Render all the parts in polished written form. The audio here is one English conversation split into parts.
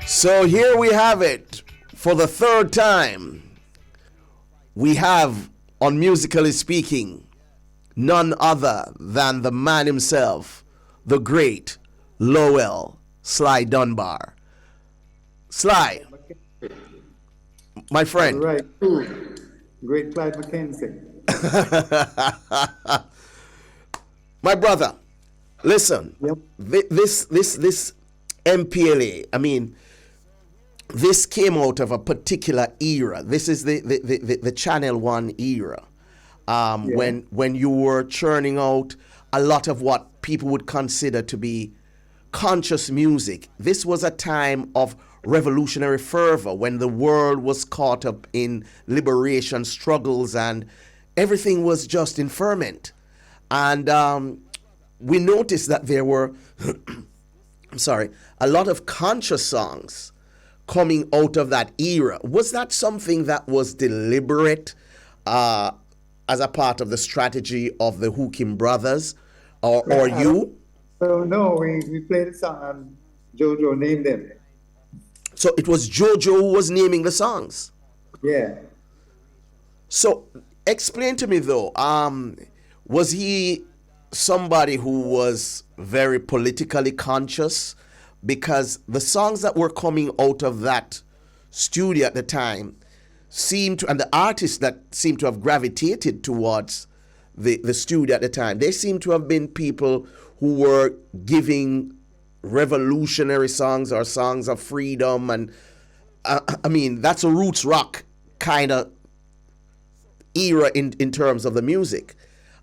So here we have it for the third time. We have on Musically Speaking none other than the man himself, the great Lowell Sly Dunbar. Sly, my All friend. right. Great Clyde Mckenzie. My brother, listen. Yep. This MPLA. I mean, this came out of a particular era. This is the Channel One era, when you were churning out a lot of what people would consider to be conscious music. This was a time of revolutionary fervor when the world was caught up in liberation struggles and everything was just in ferment. And we noticed that there were, I'm sorry, a lot of conscious songs coming out of that era. Was that something that was deliberate as a part of the strategy of the Hookin brothers or you? So no, we played the song and Jojo named them. So it was Jojo who was naming the songs. Yeah. So explain to me though, was he somebody who was very politically conscious? Because the songs that were coming out of that studio at the time seemed to, and the artists that seemed to have gravitated towards the studio at the time, they seem to have been people who were giving revolutionary songs or songs of freedom. And I mean, that's a roots rock kind of era in terms of the music.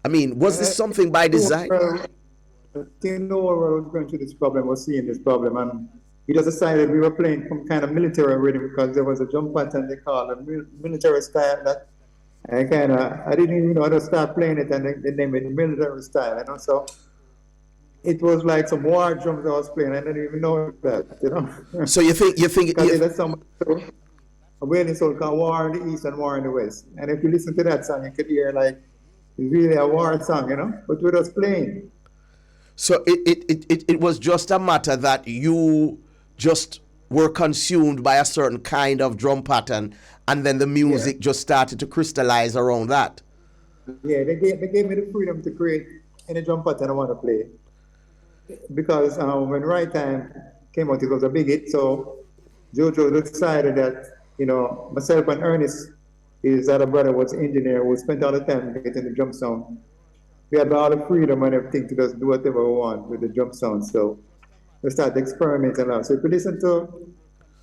I mean, was this something by design? You know, where I was going through this problem, was seeing this problem, and we just decided we were playing some kind of military rhythm because there was a drum pattern they called a military style that I didn't even know how to start playing it, and they named it military style, you know. So it was like some war drums I was playing. I didn't even know that, you know. So you think Because there's some awareness called War in the East and War in the West, and if you listen to that song, you could hear like it's really a war song, you know. But we're just playing. So it was just a matter that you just were consumed by a certain kind of drum pattern, and then the music just started to crystallize around that. Yeah, they gave me the freedom to create any drum pattern I want to play. Because when Right Time came out, it was a big hit. So Jojo decided that, you know, myself and Ernest, his other brother, was engineer, who spent all the time getting the drum sound. We had all the freedom and everything to just do whatever we want with the drum sound. So we started experimenting now. So if you listen to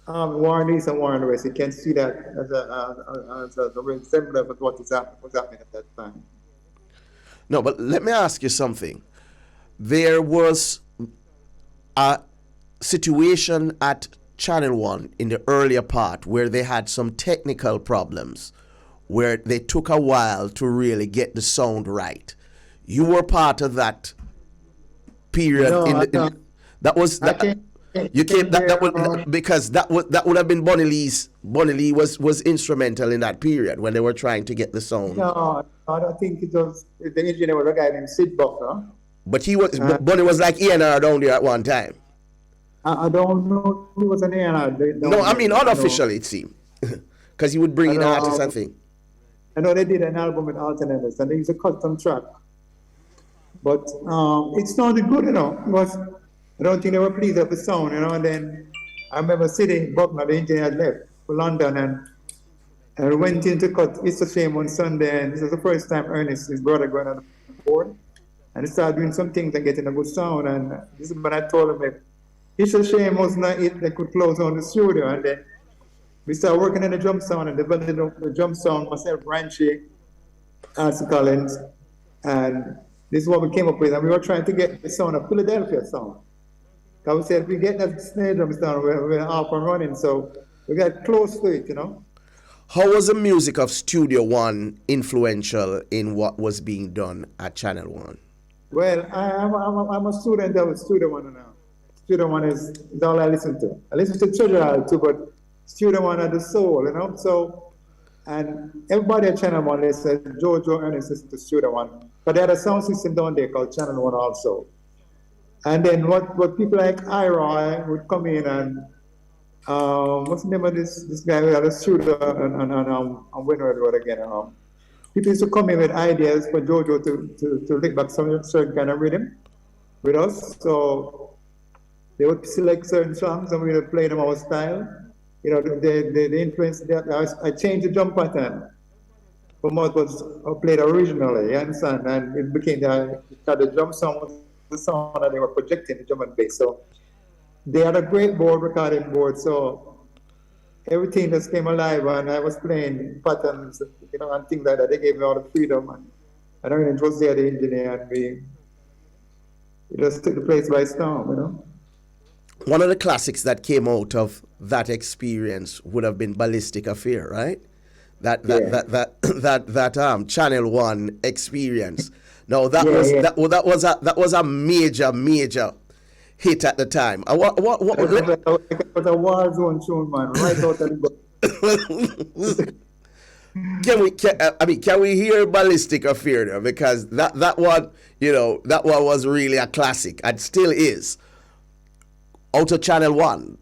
War in the East and War in the West, you can see that as a resemblance of what was happening at that time. No, but let me ask you something. There was a situation at Channel One in the earlier part where they had some technical problems, where they took a while to really get the sound right. You were part of that period. No, That was that. You came that would, because that would have been Bonnie Lee's. Bonnie Lee was instrumental in that period when they were trying to get the sound. No, I don't think it was. The engineer was a guy named Sid Buckner. But he was Bonnie was like ENR down there at one time. I don't know if he was an A&R. No, I mean unofficially it seemed, because he would bring in artists and things. I know they did an album with alternators, and it's a custom track. But it sounded good, you know. It was, I don't think they were pleased with the sound, you know. And then I remember sitting, Buckner, the engineer, had left for London, and I went in to cut It's a Shame on Sunday, and this was the first time Ernest, his brother, going on the board. And he started doing some things and getting a good sound. And this is when I told him, if It's a Shame was not it, they could close on the studio. And then we started working on the drum sound and developing the drum sound, myself, Ranchi, Arthur Collins, and this is what we came up with. And we were trying to get the sound of Philadelphia sound. Because we said, if we get that snare drum sound, we're off and running. So we got close to it, you know. How was the music of Studio One influential in what was being done at Channel One? Well, I'm a student of Studio One now. Studio One is all I listen to. I listen to Treasure Isle too, but Studio One are the soul, you know. So, and everybody at Channel One, they said Jojo Ernest listen to Studio One, but they had a sound system down there called Channel One also. And then what people like Ira would come in and What's the name of this guy who had a studio on Windward Road again? People used to come in with ideas for Jojo to lick back some certain kind of rhythm with us. So they would select certain songs and we would play them our style. You know, the influence that I changed the drum pattern from what was played originally, you understand? And it became the drum sound was the sound that they were projecting the drum and bass. So they had a great board, recording board, so everything just came alive and I was playing patterns, you know, and things like that. They gave me all the freedom and I don't even trust the engineer and we just took the place by storm, you know. One of the classics that came out of that experience would have been Ballistic of Fear, right? That Channel One experience. Now that was a major hit at the time. What It was a war zone tune, man, right out of the can we hear Ballistic of Fear now? Because that one, that one was really a classic and still is. Out of Channel One,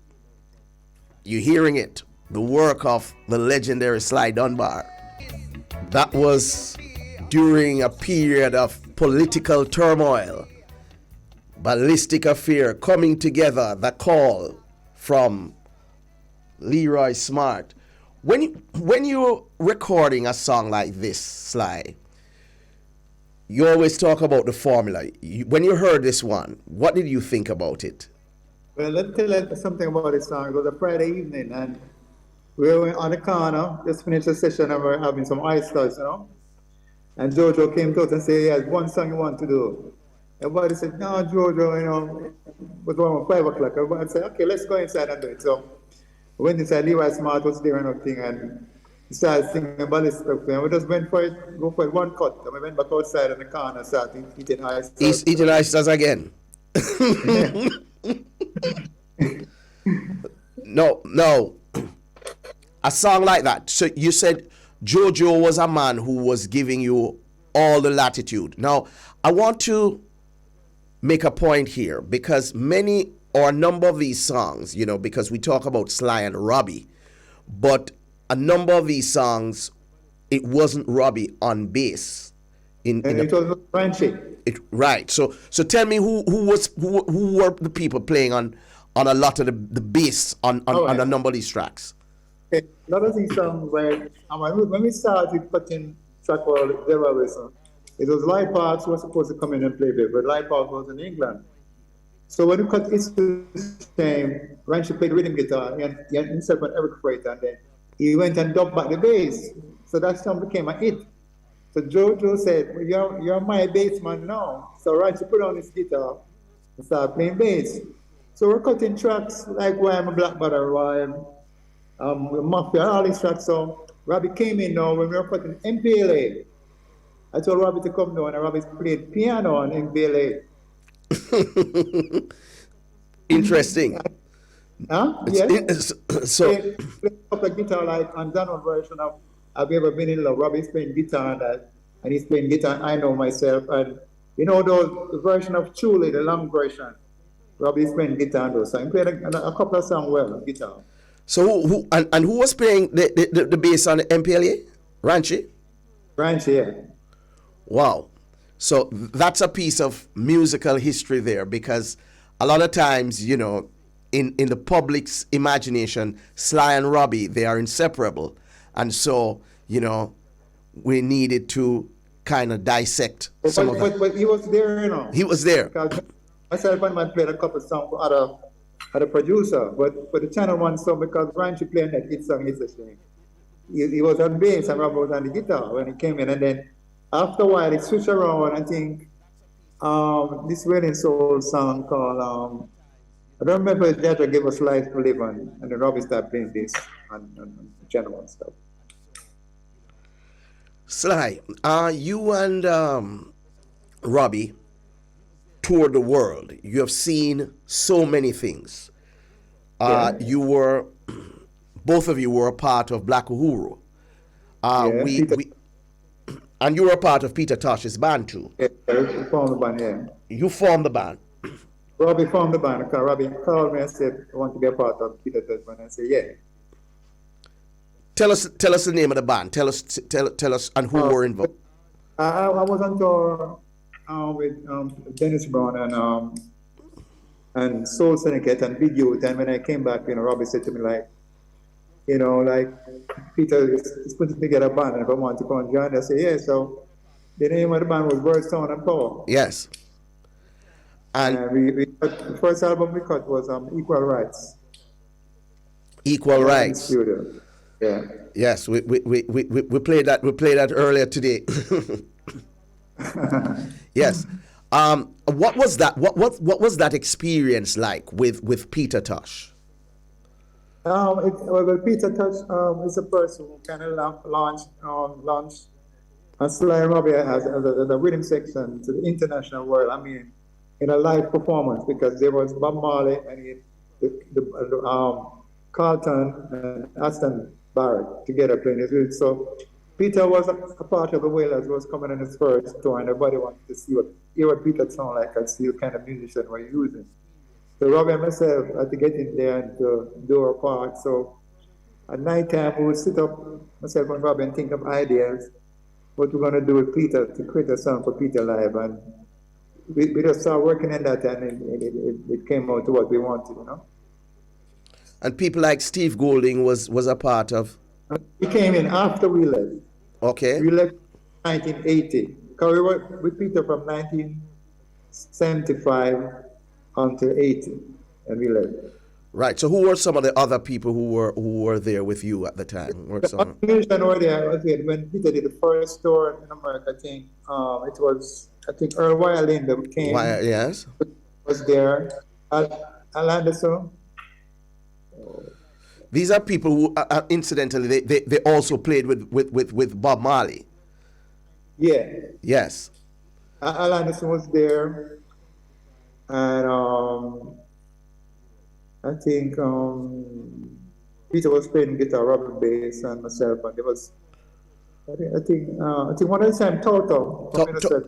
you're hearing it. The work of the legendary Sly Dunbar. That was during a period of political turmoil. Ballistic of Fear coming together, the call from Leroy Smart. When you're recording a song like this, Sly, you always talk about the formula. When you heard this one, what did you think about it? Well, let's tell you something about this song. It was a Friday evening and we were on the corner, just finished the session and we were having some oysters, you know. And Jojo came to us and said, he has one song you want to do. Everybody said, no, Jojo, it was around 5 o'clock. Everybody said, okay, let's go inside and do it. So we went inside, Leroy Smart was there and everything, and he started singing Ballistic of Fear. And we just went for it, go for it one cut. And we went back outside in the corner and started eating oysters. He's eating oysters again. No. A song like that. So you said Jojo was a man who was giving you all the latitude. Now, I want to make a point here because many or a number of these songs, because we talk about Sly and Robbie, but a number of these songs, it wasn't Robbie on bass. It was Frenchy. Right. So tell me who were the people playing on a lot of the bass on a number of these tracks. Okay. A lot of these songs when we started putting track called Devil Whistle, it was Light Parks who was supposed to come in and play it, but Light Parks was in England. So when we cut It's the Same, Rancho played rhythm guitar and he had himself an Eric Freight and then he went and dubbed back the bass. So that song became a hit. So Jojo said, well, you're my bass man now. So Rancho put on his guitar and started playing bass. So we're cutting tracks like Why I'm a Black Butter, Mafia, all these tracks. So Robbie came in now when we were cutting MPLA. I told Robbie to come down and Robbie played piano on MPLA. Interesting. Huh? Yes. So play up a guitar like on Donald version of Have You Ever Been in Love? Robbie's playing guitar on that, and he's playing guitar. I Know Myself, and the version of Truly, the long version. Robbie's playing guitar on those. So he played a couple of songs well on guitar. So who was playing the bass on the MPLA? Ranchi? Ranchi, yeah. Wow. So that's a piece of musical history there because a lot of times, in the public's imagination, Sly and Robbie, they are inseparable. And so, we needed to kind of dissect some of that. But he was there, He was there. Because myself and man played a couple of songs for other producer, but for the Channel One song, because Ranchi playing that hit song, It's a Shame. He was on bass and Robbie was on the guitar when he came in, and then after a while, it switched around. I think this Wedding Soul song called, I don't remember if Judge gave us Life to Live on, and then Robbie started playing this on Channel One stuff. Sly, you and Robbie toured the world. You have seen so many things. Yeah. Both of you were a part of Black Uhuru. Yeah, and you were a part of Peter Tosh's band too. Yeah, we formed the band, yeah. You formed the band. Robbie formed the band because Robbie called me and said, I want to be a part of Peter Tosh band. I said, yeah. Tell us the name of the band. Tell us and who were involved. I was on tour with Dennis Brown and Soul Syndicate and Big Youth. And when I came back, Robbie said to me like, Peter is putting together a band, and if I want to come and join, I said, yeah. So the name of the band was Bird, Sound and Power. Yes. And the first album we cut was Equal Rights. Equal Rights. Studio. Yeah. Yes, we played that. We played that earlier today. Yes. What was that? What was that experience like with Peter Tosh? Peter Tosh is a person who kind of launched Sly Robbie as the rhythm section to the international world. I mean, in a live performance, because there was Bob Marley and Carlton and Aston Barrett together playing his music. So Peter was a part of the Wailers who was coming on his first tour, and everybody wanted to hear what Peter sounded like and see what kind of musician we're using. So Robbie and myself had to get in there and do our part. So at night time, we would sit up, myself and Robbie, and think of ideas, what we're going to do with Peter to create a song for Peter live. And we just started working on that, and it came out to what we wanted, And people like Steve Golding was a part of? He came in after we left. Okay. We left in 1980. Because we were with Peter from 1975 until 80, and we left. Right. So who were some of the other people who were there with you at the time? The musician were there. When Peter did the first tour in America, I think it was Earl Wireland that came. Yes. Was there. Al Anderson. These are people who, incidentally, they also played with Bob Marley. Yeah. Yes. Al Anderson was there, and I think Peter was playing guitar, Robert bass, and myself, and there was, I think one of the time Toto.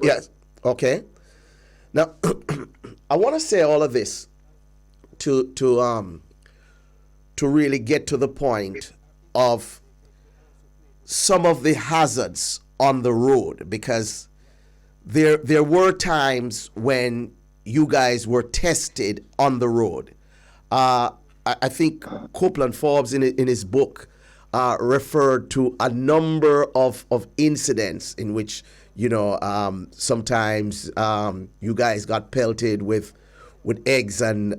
Yes. Okay. Now, I want to say all of this to really get to the point of some of the hazards on the road, because there were times when you guys were tested on the road. I think Copeland Forbes in his book referred to a number of incidents in which sometimes you guys got pelted with eggs and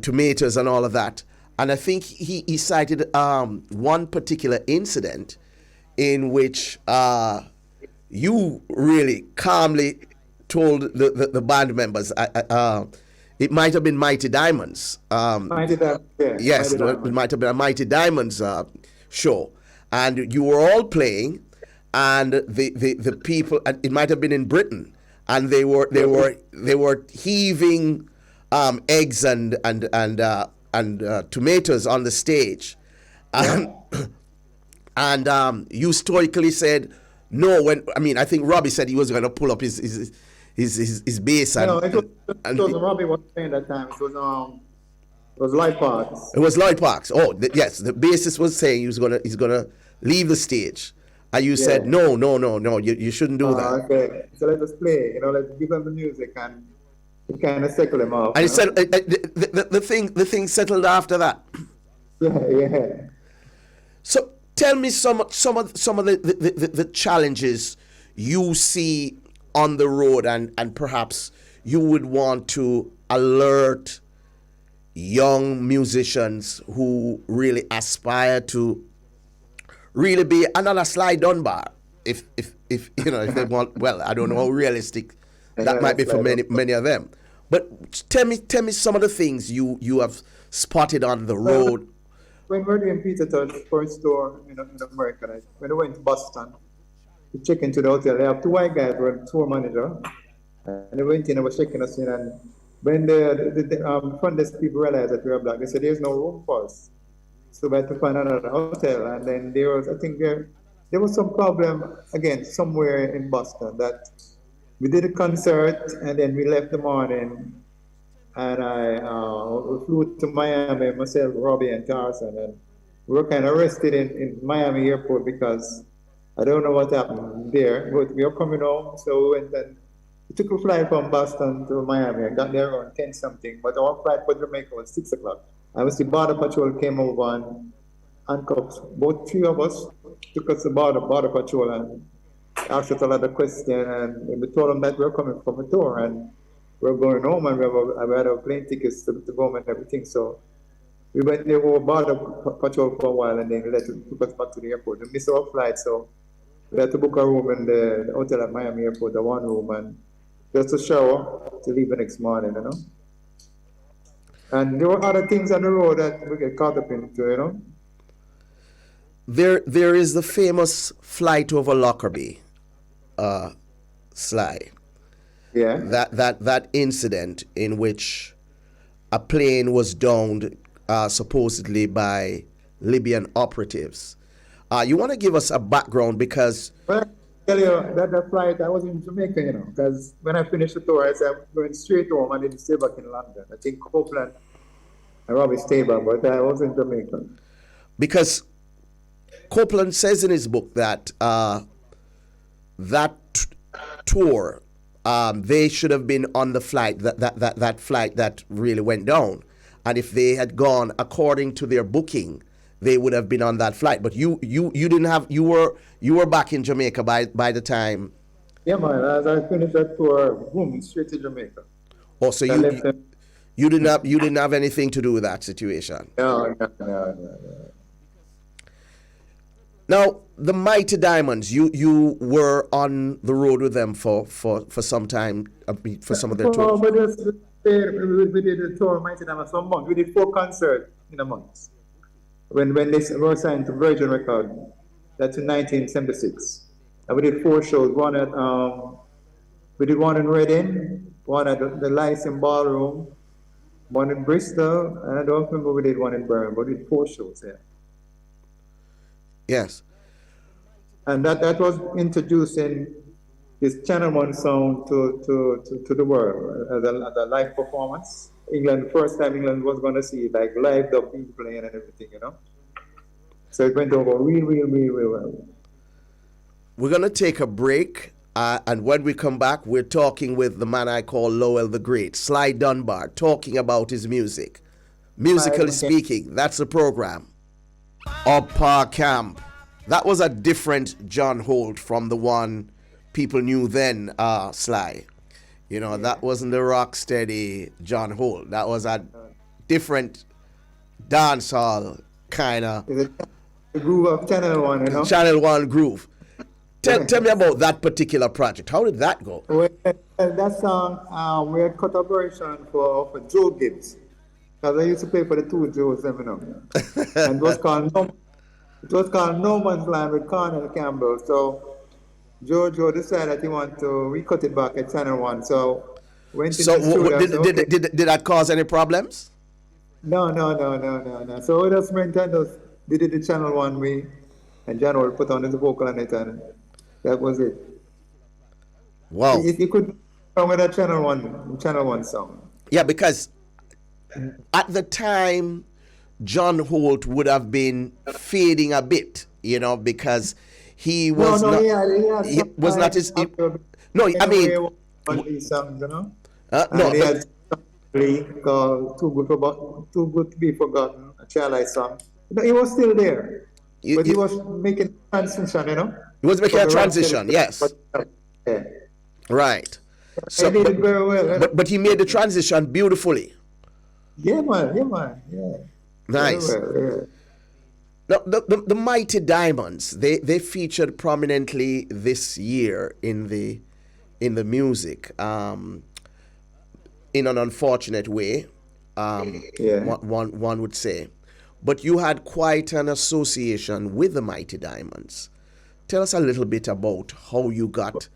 tomatoes and all of that. And I think he cited one particular incident in which you really calmly told the band members, it might have been Mighty Diamonds. Mighty Diamonds, yeah. Yes, it might have been a Mighty Diamonds show. And you were all playing, and the people, it might have been in Britain, and they were heaving eggs and tomatoes on the stage, and you stoically said no. I think Robbie said he was going to pull up his bass. No, it wasn't Robbie was playing that time. It was Lloyd Parks. It was Lloyd Parks. Oh, yes, the bassist was saying he's gonna leave the stage. And you said, no, you shouldn't do that. Okay, so let us play, let's give them the music, and it kind of settled them off. And he said, the thing settled after that. Yeah. So tell me some of the challenges you see on the road, and perhaps you would want to alert young musicians who really aspire to really be another Sly Dunbar, if they want. Well, I don't know how realistic that might be for many of them. But tell me some of the things you have spotted on the road. When we're doing Peter Tosh first tour in America, when we went to Boston, we checked into the hotel. They have two white guys who were the tour manager, and they went in and was checking us in. And when the front desk people realized that we were black, they said there's no room for us. So we had to find another hotel, and then there was some problem again somewhere in Boston that we did a concert, and then we left the morning, and I flew to Miami, myself, Robbie, and Carson, and we were kind of arrested in Miami airport because I don't know what happened there, but we were coming home, so we went and we took a flight from Boston to Miami. I got there around 10 something, but our flight for Jamaica was 6 o'clock. I was the border patrol came over and handcuffed both three of us, took us to border patrol and asked us a lot of questions, and we told them that we were coming from a tour and we were going home, and we had our plane tickets to go home and everything. So we went there over border patrol for a while, and then took us back to the airport. We missed our flight, so we had to book a room in the hotel at Miami Airport, the one room, and just a shower to leave the next morning, you know. And there were other things on the road that we get caught up into, you know. There is the famous flight over Lockerbie, Sly. Yeah. That incident in which a plane was downed supposedly by Libyan operatives. You want to give us a background because... Well, I tell you that flight, I was in Jamaica, you know, because when I finished the tour, I said I'm going straight home. I didn't stay back in London. I think Copeland, I probably stayed back, but I was in Jamaica. Because Copeland says in his book that tour, they should have been on the flight, that flight that really went down. And if they had gone according to their booking, they would have been on that flight. But you didn't have, you were back in Jamaica by the time. Yeah, man. As I finished that tour, boom, straight to Jamaica. Oh, so you didn't have anything to do with that situation. No. Now, the Mighty Diamonds, you were on the road with them for some time, for some of their tours. We did a tour of Mighty Diamonds for a month. We did 4 concerts in a month. When they were signed to Virgin Record, that's in 1976. And we did 4 shows. We did one in Reading, one at the Lyceum Ballroom, one in Bristol, and I don't remember we did one in Birmingham, but we did 4 shows there. Yes. And that was introducing this Channel 1 sound to the world as a live performance. England, first time England was going to see like live dub being playing and everything, you know. So it went over real well. We're going to take a break, and when we come back, we're talking with the man I call Lowell the Great, Sly Dunbar, talking about his music. Musically speaking, that's the program. Upper Camp. That was a different John Holt from the one people knew then, Sly. You know, that wasn't the rock steady John Holt. That was a different dancehall kind of... The groove of Channel 1, you know? Channel 1 groove. Tell me about that particular project. How did that go? Well, that song, we had cut a version for Joe Gibbs. Because I used to play for the 2 Joes, you know. And it was called No Man's Land with Cornell Campbell. So Joe decided he wanted to recut it back at Channel 1. So went into the studio. Did that cause any problems? No. So we just went and just did it the Channel 1 way, and John will put on his vocal on it, and that was it. Wow. You could come with a Channel 1 song. Yeah, because at the time, John Holt would have been fading a bit, you know, because he was he was not his. No, I mean, these songs, you know. No, he had called Too Good to Be Forgotten, a Child song. But he was still there, but he was making a transition, you know. He was making a transition, yes. Yeah. Right. So, he did it very well. You know? but he made the transition beautifully. Yeah, man. Yeah. Nice. Very well, Now, the Mighty Diamonds, they featured prominently this year in the music, in an unfortunate way, one would say. But you had quite an association with the Mighty Diamonds. Tell us a little bit about how you got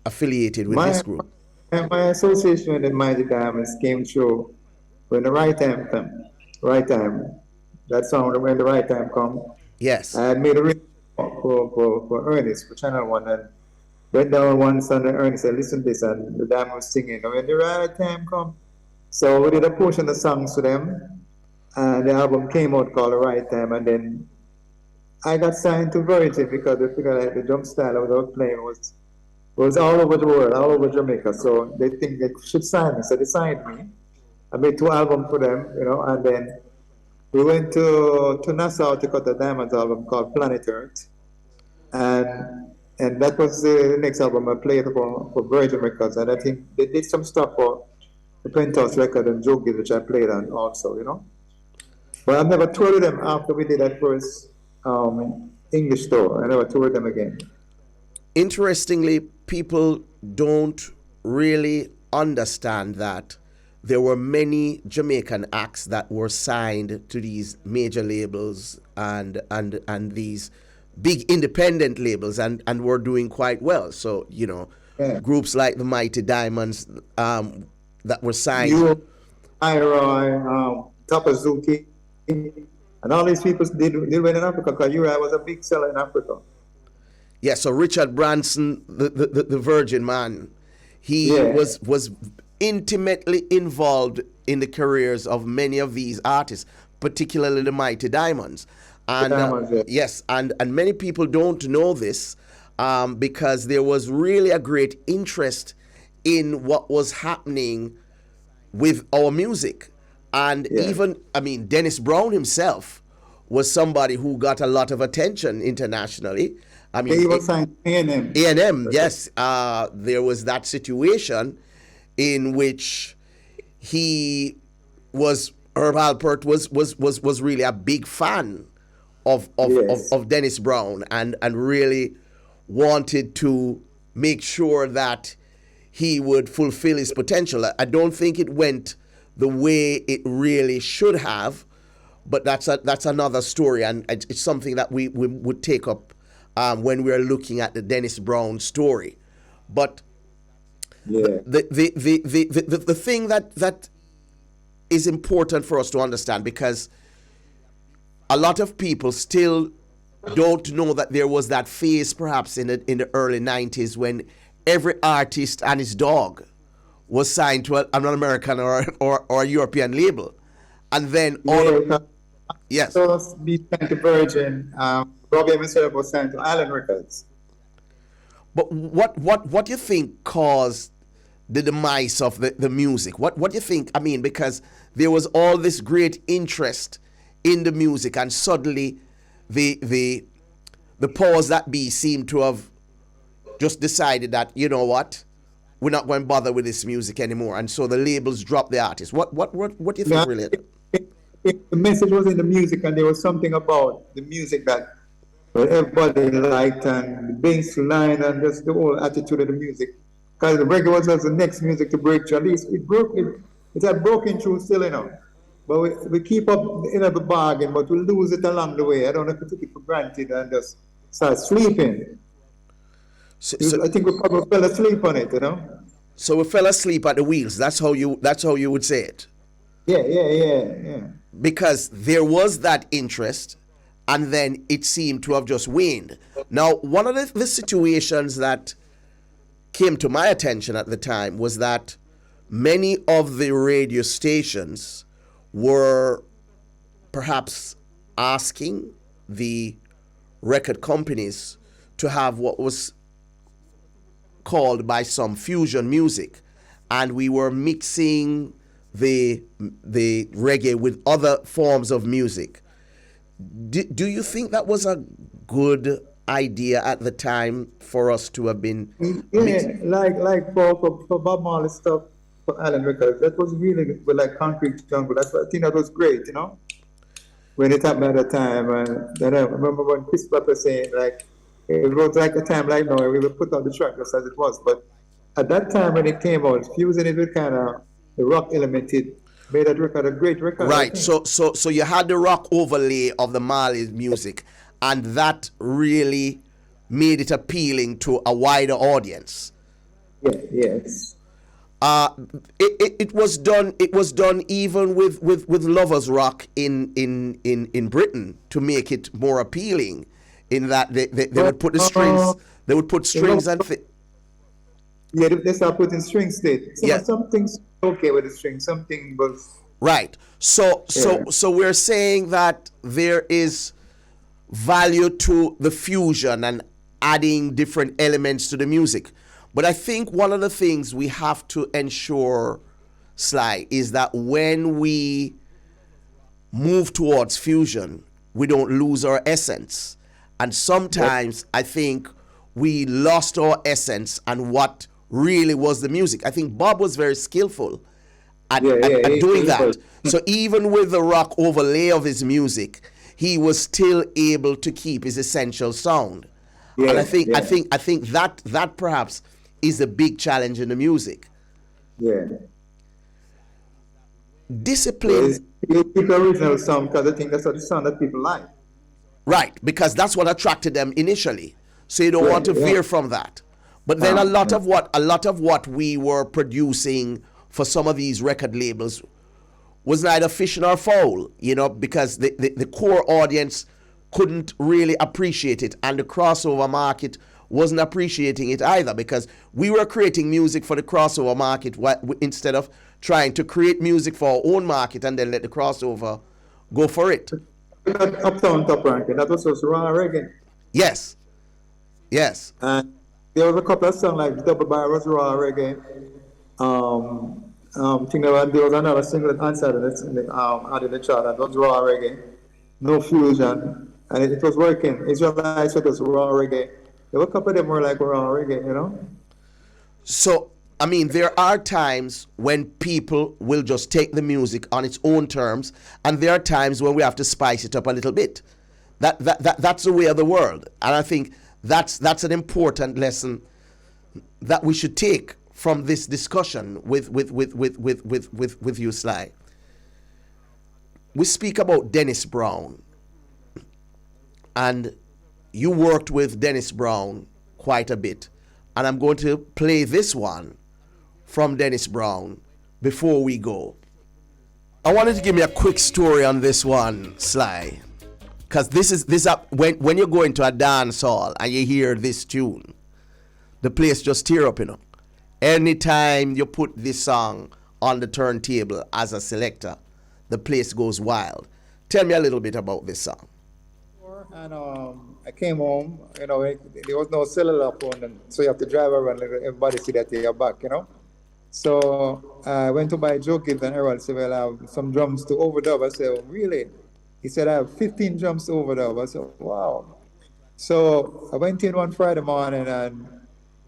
affiliated with this group. My association with the Mighty Diamonds came through when the right time came. Right time. That song, When the Right Time Come. Yes. I had made a ring for Ernest, for Channel 1, and went down one Sunday early and said, listen to this, and the dame was singing, and when the right time come. So we did a portion of the songs to them, and the album came out called The Right Time, and then I got signed to Virgin because they figured like the drum style I was playing was all over the world, all over Jamaica. So they think they should sign me. So they signed me. I made 2 albums for them, and then we went to Nassau to cut the Diamonds album called Planet Earth. And that was the next album I played for Virgin Records. And I think they did some stuff for the Penthouse record and Joe Gill, which I played on also. But I've never toured with them after we did that first English tour. I never toured them again. Interestingly, people don't really understand that there were many Jamaican acts that were signed to these major labels and these big independent labels and were doing quite well. So, groups like the Mighty Diamonds that were signed. You, Iroy, Tapazuki, and all these people did well in Africa because Uri was a big seller in Africa. Yeah, so Richard Branson, the Virgin man, he was intimately involved in the careers of many of these artists, particularly the Mighty Diamonds. And yes, and many people don't know this because there was really a great interest in what was happening with our music. And even, Dennis Brown himself was somebody who got a lot of attention internationally. He was signed A&M. A&M, yes. There was that situation in which Herb Alpert was really a big fan of Dennis Brown and really wanted to make sure that he would fulfill his potential. I don't think it went the way it really should have, but that's another story, and it's something that we would take up when we're looking at the Dennis Brown story. But the thing that is important for us to understand, because a lot of people still don't know that there was that phase perhaps in the early 90s when every artist and his dog was signed to an American or a European label. And then yes. So be signed to Virgin. Robbie himself was signed to Island Records. But what do you think caused the demise of the music? What do you think? Because there was all this great interest in the music, and suddenly the powers that be seem to have just decided that, you know what, we're not going to bother with this music anymore, and so the labels dropped the artists. What do you think really? The message was in the music, and there was something about the music that everybody liked, and the bass line, and just the whole attitude of the music. Because the reggae was the next music to break through. At least it had broken through still, But we keep up the bargain, but we lose it along the way. I don't know if we took it for granted and just start sleeping. So I think we probably fell asleep on it, So we fell asleep at the wheels. That's how you would say it. Yeah. Because there was that interest, and then it seemed to have just waned. Now, one of the situations that came to my attention at the time was that many of the radio stations were perhaps asking the record companies to have what was called by some fusion music, and we were mixing the reggae with other forms of music. Do you think that was a good idea at the time for us to have been like for Bob Marley stuff for Island Records? That was really like Concrete Jungle. I think that was great, when it happened at the time. And then I remember when Chris Pepper saying it was like a time like now we would put on the track just as it was. But at that time when it came out, fusing it with kind of the rock element, it made that record a great record. Right. So you had the rock overlay of the Marley's music, and that really made it appealing to a wider audience. Yes. It was done. It was done even with lovers rock in Britain to make it more appealing. In that they would put the strings. They would put strings and Yeah, they start putting strings to it. Yeah, Some things okay with the string, something but right. yeah. So we're saying that there is value to the fusion and adding different elements to the music. But I think one of the things we have to ensure, Sly, is that when we move towards fusion, we don't lose our essence. And Yep. sometimes I think we lost our essence and what really was the music. I think Bob was very skillful Yeah, yeah, at doing he that. was. So even with the rock overlay of his music, he was still able to keep his essential sound. And Yeah, yeah, I think that perhaps is a big challenge in the music. yeah. Yeah, Discipline, you keep the original sound because I think that's what the sound that people like. right, because that's what attracted them initially. So you don't Yeah, want to yeah. veer from that. But then Yeah. a lot of what we were producing for some of these record labels was neither fish nor fowl, you know, because the core audience couldn't really appreciate it, and the crossover market wasn't appreciating it either, because we were creating music for the crossover market instead of trying to create music for our own market and then let the crossover go for it. That Uptown Top Ranking, that was just raw reggae. Yes, yes, And there was a couple of songs like Double Bar was raw reggae. Think about there was another single that answered out in the chart that was raw reggae, no fusion, and it was working. Israelites it was raw reggae. There were a couple of them were like raw reggae, you know. So, I mean, there are times when people will just take the music on its own terms, and there are times when we have to spice it up a little bit. That's the way of the world, and I think that's an important lesson that we should take from this discussion with you, Sly. We speak about Dennis Brown, and you worked with Dennis Brown quite a bit, and I'm going to play this one from Dennis Brown before we go. I wanted to give me a quick story on this one, Sly, because when you go into a dance hall and you hear this tune, the place just tear up, you know. Anytime you put this song on the turntable as a selector, the place goes wild. Tell me a little bit about this song. And I came home, you know, there was no cellular phone, and so you have to drive around, let everybody see that you're back, you know. So I went to buy Joe Gibbs, and Errol said, well, I have some drums to overdub. I said, oh, really? He said, I have 15 drums to overdub. I said, wow. So I went in one Friday morning, and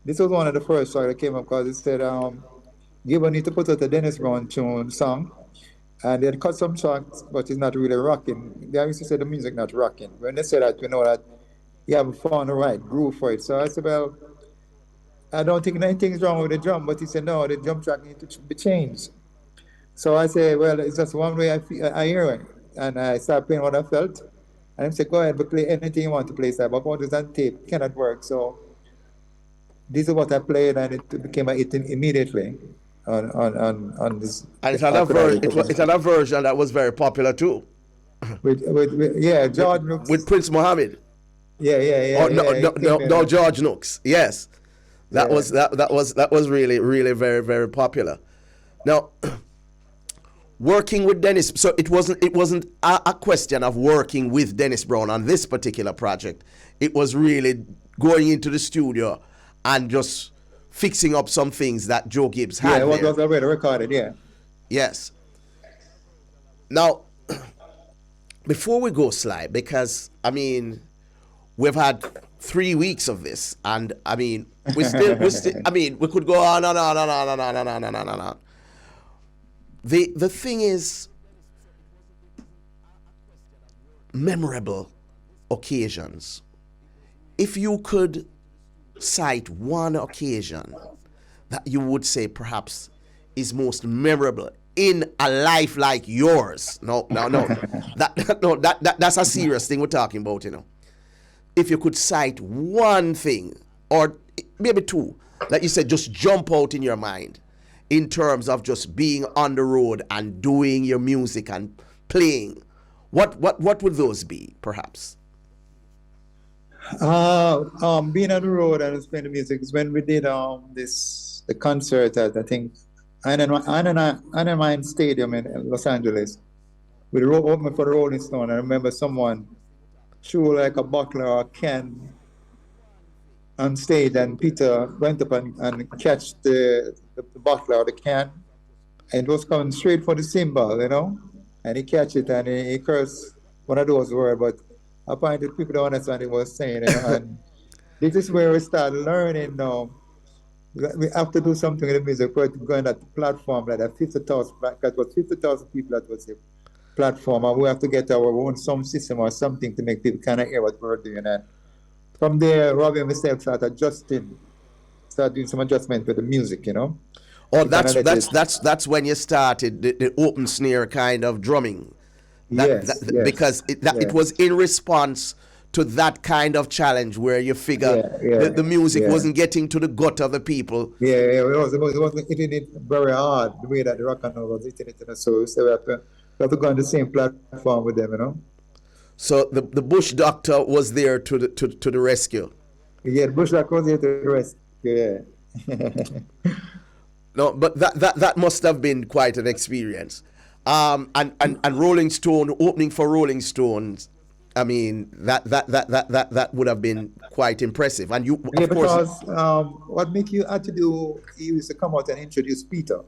this was one of the first songs that came up because it said, Gibbon need to put out a Dennis Brown tune song. And they had cut some tracks, but it's not really rocking. They used to say the music not rocking. When they said that, we know that you haven't found the right groove for it. So I said, well, I don't think anything's wrong with the drum. But he said, no, the drum track needs to be changed. So I said, well, it's just one way I hear it. And I started playing what I felt. And he said, go ahead, but play anything you want to play, sir. But what is on tape? It cannot work. So this is what I played, and it became a hit immediately on this. And it's another version that was very popular too, Yeah, George with Nooks. Prince Muhammad. Yeah, yeah, yeah, Oh no, yeah. no, no, no, George Nooks. Yes, that Yeah. was really really very very popular. Now, working with Dennis, so it wasn't a question of working with Dennis Brown on this particular project. It was really going into the studio and just fixing up some things that Joe Gibbs had Yeah, it there. was already recorded, yeah. Yes. Now, before we go, Sly, because I mean, we've had 3 weeks of this, and I mean, I mean, we could go on and on and on and on and on and on and on. The thing is, memorable occasions. If you could cite one occasion that you would say perhaps is most memorable in a life like yours. No. That's a serious thing we're talking about, you know. If you could cite one thing, or maybe two, that you said just jump out in your mind in terms of just being on the road and doing your music and playing, what would those be, perhaps? Being on the road and playing the music is when we did this the concert at, I think, Anaheim Stadium in Los Angeles. We opened for the Rolling Stone. I remember someone threw like a bottle or a can on stage, and Peter went up and catch the bottle or the can, and it was coming straight for the cymbal, you know, and he catch it and he cursed one of those words, but apparently people don't understand what he was saying, you know, and this is where we start learning now. We have to do something in the music. We're going at the platform like that, 50,000, that was 50,000 people that was the platform, and we have to get our own sound system or something to make people kind of hear what we're doing. And from there, Robbie and myself started doing some adjustment with the music, you know. Oh, that's when you started the open snare kind of drumming. Yes. Because it was in response to that kind of challenge where you figure the music wasn't getting to the gut of the people. Yeah, it wasn't hitting it very hard the way that the rock and roll was hitting it, you know. So we have to go on the same platform with them, you know. So the Bush Doctor was there to the rescue. Yeah, the Bush Doctor was there to the rescue. Yeah. No, but that must have been quite an experience. And Rolling Stone, opening for Rolling Stones, I mean, that would have been quite impressive. And you, of course, because what Mickey had to do, he used to come out and introduce Peter.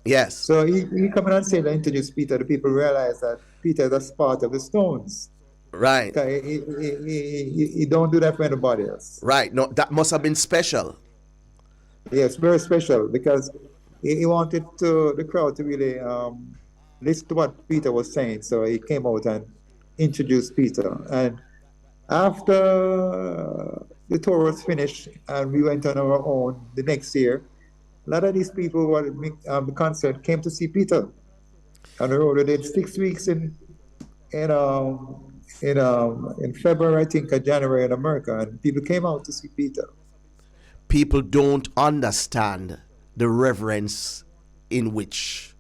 Yes. So he come in and say and introduce Peter. The people realize that Peter is part of the Stones. Right. He don't do that for anybody else. Right. No, that must have been special. Yes, very special, because he wanted the crowd to really listen to what Peter was saying. So he came out and introduced Peter. And after the tour was finished and we went on our own the next year, a lot of these people who were at the concert came to see Peter on the road. We did 6 weeks in February, I think, or January in America, and people came out to see Peter. People don't understand the reverence in which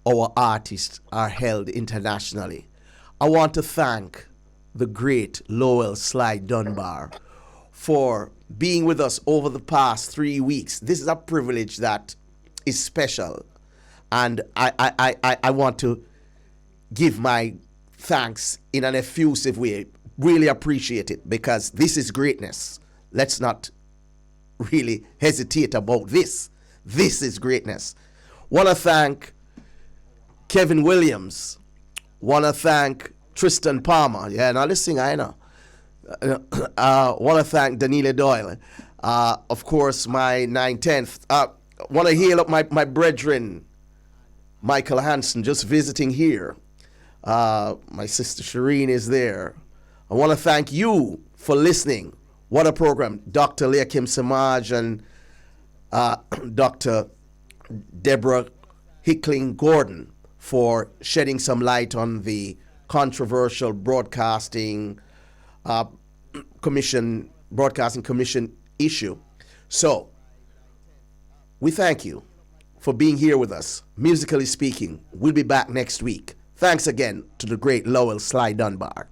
our artists are held internationally. I want to thank the great Lowell Sly Dunbar for being with us over the past 3 weeks. This is a privilege that is special, and I want to give my thanks in an effusive way. Really appreciate it, because this is greatness. Let's not really hesitate about this. This is greatness. Want to thank Kevin Williams. Want to thank Tristan Palmer. Yeah, now this thing I know. Want to thank Danila Doyle. Of course, my 9/10. Want to hail up my brethren, Michael Hansen, just visiting here. My sister Shireen is there. I want to thank you for listening. What a program. Dr. Leakim Samaj and Dr. Deborah Hickling Gordon for shedding some light on the controversial broadcasting commission issue. So, we thank you for being here with us. Musically speaking, we'll be back next week. Thanks again to the great Lowell Sly Dunbar.